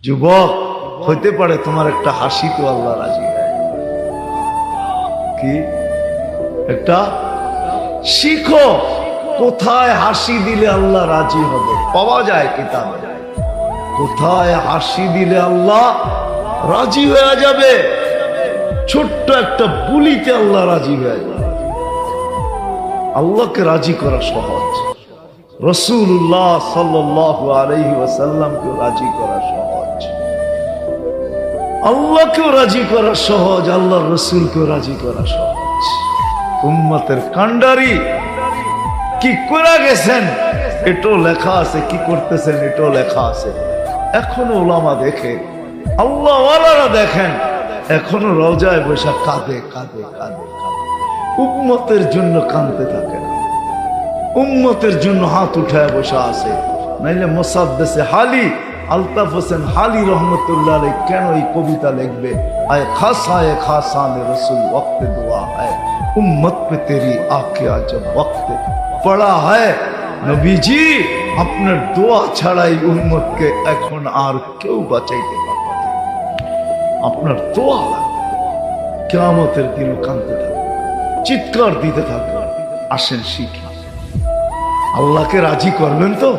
যুবক হইতে পারে তোমার একটা হাসি তো আল্লাহ রাজি হয়। কি একটা শিখো কোথায় হাসি দিলে আল্লাহ রাজি হবে, পাওয়া যায় কিতাবে। কোথায় হাসি দিলে আল্লাহ রাজি হয়ে যাবে, ছোট্ট একটা বুলিতে আল্লাহ রাজি হয়ে যাবে। আল্লাহকে রাজি করা সহজ, রাসূলুল্লাহ সাল্লাল্লাহু আলাইহি ওয়াসাল্লামকে রাজি করা সহজ, আল্লাহকেও রাজি করা সহজ, আল্লাহর রাসূলকেও রাজি করা সহজ। উম্মতের কান্ডারি কি করে গেছেন এটাও লেখা আছে, কি করতেছেন এটাও লেখা আছে। এখনো ওলামা দেখে, আল্লাহ ওয়ালারা দেখেন, এখনো রওজায় বসে কাঁদে কাঁদে কাঁদে কাঁদে, উম্মতের জন্য কাঁদতে থাকে না, উম্মতের জন্য হাত উঠায় বসে আছে। নাইলে মুসাদ্দেসে হালি আলতাফ হোসেন হালি রহমতুল্লাহ আলাইহি কেন এই কবিতা লিখবে, আয় খাসায়ে খাসানে রসুল ওয়াক্ত দুয়া है उम्मत पे तेरी आके जब वक्त पड़ा है নবীজি আপনার দোয়া ছাড়াই উম্মতকে এখন আর কেউ বাঁচাইতে পারবে না। আপনার দোয়া কিয়ামতের দিন কাঁদতে থাকবে, চিৎকার দিতে থাকবে। আসেন শিখি, আল্লাহকে রাজি করবেন তো?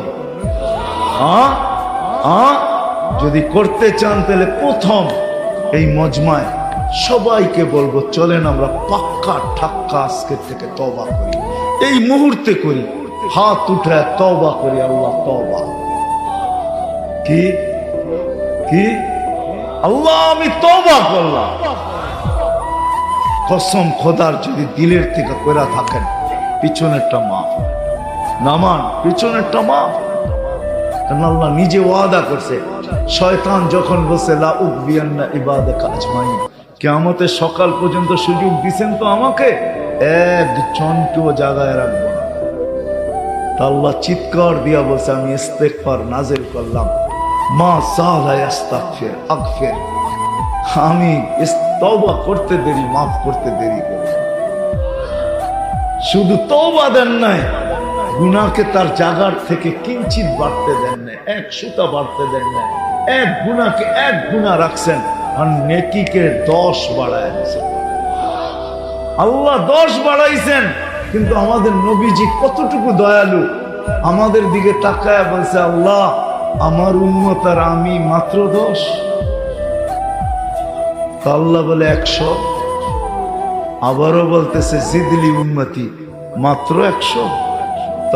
যদি করতে চান তাহলে প্রথম এই মজমায় সবাইকে বলবো, চলেন আমরা পাক্কা ঠাক্কা আজকের থেকে তওবা করি, এই মুহূর্তে করি, হাত উঠে তওবা করি। আল্লাহ তওবা, কি কি আল্লাহ আমি তওবা করলাম। কসম খোদার যদি দিলের থেকে কইরা থাকেন, পিছনেরটা মাফ, নামান পিছনেরটা মাফ। কারণ আল্লাহ নিজে ওয়াদা করছে, শয়তান যখন বসে লা উযবিয়ান্না ইবাদাকা আজমাইন, কিয়ামতের সকাল পর্যন্ত সুযোগ দিবেন তো আমাকে, একজনকেও জায়গায় রাখবো না। তা আল্লাহ চিৎকার দিয়া বলছে, আমি ইস্তেগফার নাজিল করলাম, মা সালা ইস্তাগফির আগফির, আমি তওবা করতে দেরি, মাফ করতে দেরি করি। শুধু তওবা দেন নাই, গুনাহকে তার জায়গার থেকে কিঞ্চিত বাড়তে দেন নাই, এক সুতা বাড়তে দেন নাই। এক গুনাহকে এক গুনাহ রাখছেন আর নেকিকে 10 বাড়ায় দিয়েছেন। আল্লাহ 10 বাড়াইছেন, কিন্তু আমাদের নবীজি কতটুকু দয়ালু, আমাদের দিকে তাকায় বলছে, আল্লাহ আমার উম্মত আর আমি মাত্র 10। আল্লাহ বলে 100, আবারও বলতেছে জিদলি উম্মতি, মাত্র 100।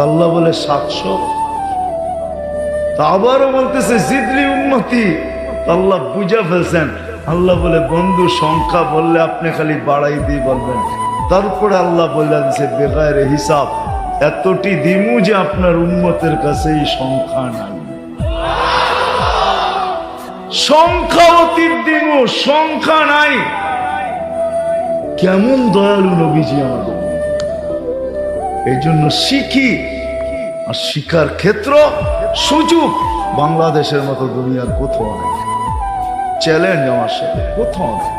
আল্লাহ বলে 700, আবারও বলতেছে জিদলি উম্মতি। আল্লাহ বুঝা ফেলছেন, আল্লাহ বলে বন্ধু সংখ্যা বললে আপনি খালি বাড়াই দিয়ে বলবেন। তারপরে আল্লাহ বলে দিচ্ছে বেগায়ের হিসাব, এতটি দিমু যে আপনার উম্মতের কাছে এই সংখ্যা নাই, সংখ্যা অতীত দিমু, সংখ্যা নাই। কেমন দয়ালু নবীজি আমাদের। এই জন্য শিখি, আর শিখার ক্ষেত্র সুযোগ বাংলাদেশের মতো দুনিয়ার কোথাও নেই। চ্যালেঞ্জ আমার সাথে কোথাও নেই।